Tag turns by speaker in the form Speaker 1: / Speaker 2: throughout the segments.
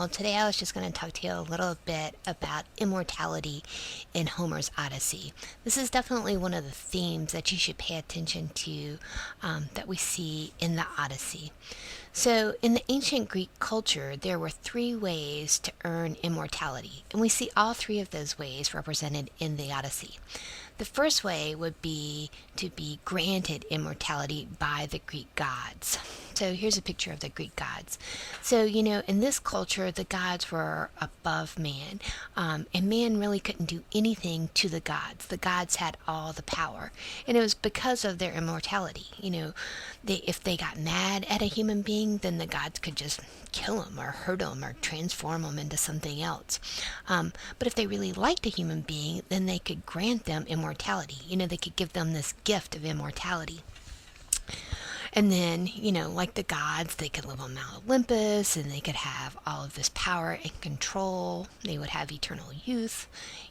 Speaker 1: Well, today I was just going to talk to you a little bit about immortality in Homer's Odyssey. This is definitely one of the themes that you should pay attention to that we see in the Odyssey. So, in the ancient Greek culture, there were three ways to earn immortality, and we see all three of those ways represented in the Odyssey. The first way would be to be granted immortality by the Greek gods. So here's a picture of the Greek gods. So, in this culture, the gods were above man, and man really couldn't do anything to the gods. The gods had all the power, and it was because of their immortality. If they got mad at a human being, then the gods could just kill them or hurt them or transform them into something else. But if they really liked a human being, then they could grant them immortality. They could give them this gift of immortality. And then, like the gods, they could live on Mount Olympus and they could have all of this power and control. They would have eternal youth,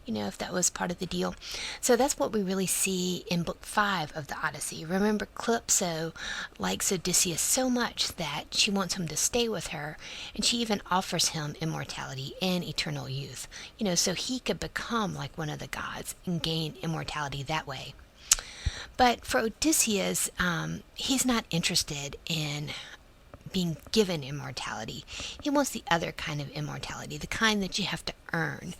Speaker 1: if that was part of the deal. So that's what we really see in Book 5 of the Odyssey. Remember, Calypso likes Odysseus so much that she wants him to stay with her, and she even offers him immortality and eternal youth, so he could become like one of the gods and gain immortality that way. But for Odysseus, he's not interested in being given immortality. He wants the other kind of immortality, the kind that you have to earn.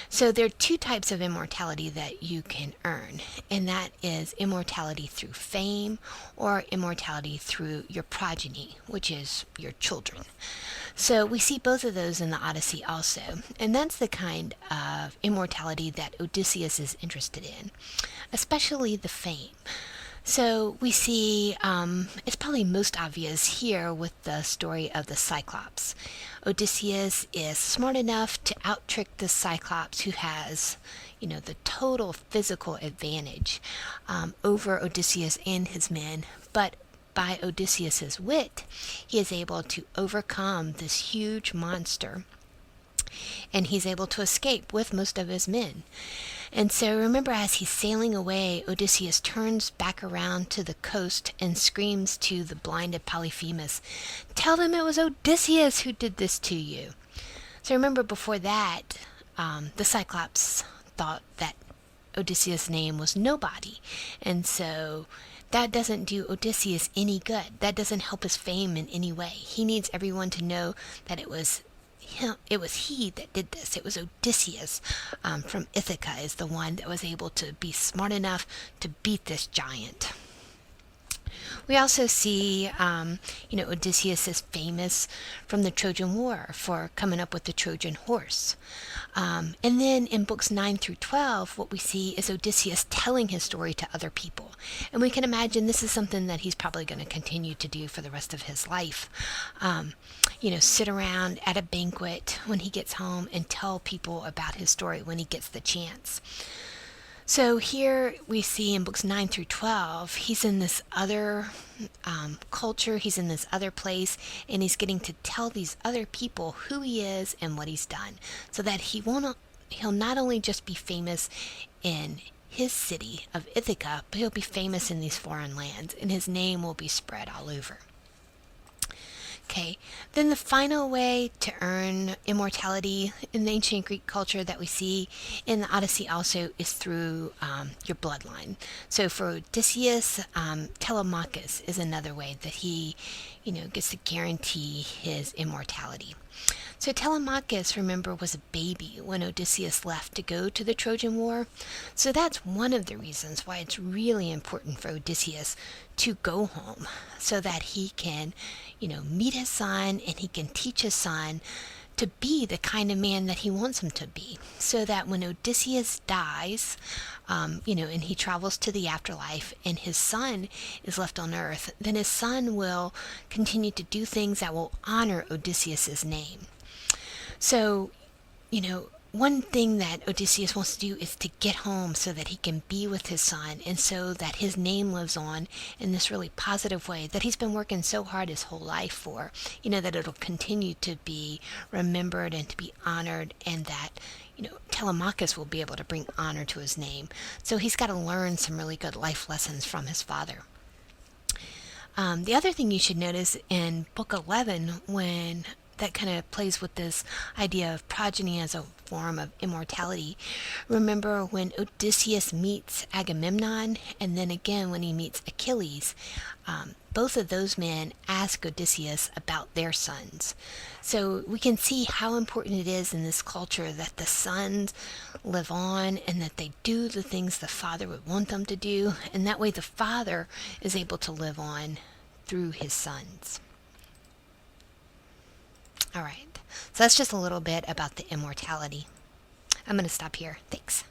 Speaker 1: So there are two types of immortality that you can earn, and that is immortality through fame or immortality through your progeny, which is your children. So we see both of those in the Odyssey also, and that's the kind of immortality that Odysseus is interested in, especially the fame. So we see it's probably most obvious here with the story of the Cyclops. Odysseus is smart enough to out-trick the Cyclops, who has, the total physical advantage over Odysseus and his men, but by Odysseus's wit, he is able to overcome this huge monster, and he's able to escape with most of his men. And so remember, as he's sailing away, Odysseus turns back around to the coast and screams to the blinded Polyphemus, "Tell them it was Odysseus who did this to you." So remember, before that, the Cyclops thought that Odysseus' name was nobody. And so that doesn't do Odysseus any good. That doesn't help his fame in any way. He needs everyone to know that it was he that did this. It was Odysseus from Ithaca is the one that was able to be smart enough to beat this giant. We also see, Odysseus is famous from the Trojan War for coming up with the Trojan horse. And then in books 9 through 12, what we see is Odysseus telling his story to other people. And we can imagine this is something that he's probably going to continue to do for the rest of his life. Sit around at a banquet when he gets home and tell people about his story when he gets the chance. So here we see in books 9 through 12, he's in this other culture, he's in this other place, and he's getting to tell these other people who he is and what he's done, so that he'll not only just be famous in his city of Ithaca, but he'll be famous in these foreign lands, and his name will be spread all over. Okay, then the final way to earn immortality in the ancient Greek culture that we see in the Odyssey also is through your bloodline. So for Odysseus, Telemachus is another way that he, gets to guarantee his immortality. So Telemachus, remember, was a baby when Odysseus left to go to the Trojan War. So that's one of the reasons why it's really important for Odysseus to go home, so that he can, meet his son, and he can teach his son to be the kind of man that he wants him to be, so that when Odysseus dies, and he travels to the afterlife and his son is left on earth, then his son will continue to do things that will honor Odysseus's name. So, one thing that Odysseus wants to do is to get home so that he can be with his son, and so that his name lives on in this really positive way that he's been working so hard his whole life for, that it'll continue to be remembered and to be honored, and that, Telemachus will be able to bring honor to his name. So he's got to learn some really good life lessons from his father. The other thing you should notice in Book 11, when that kind of plays with this idea of progeny as a form of immortality. Remember when Odysseus meets Agamemnon, and then again when he meets Achilles, both of those men ask Odysseus about their sons. So we can see how important it is in this culture that the sons live on and that they do the things the father would want them to do, and that way the father is able to live on through his sons. All right, so that's just a little bit about the immortality. I'm going to stop here. Thanks.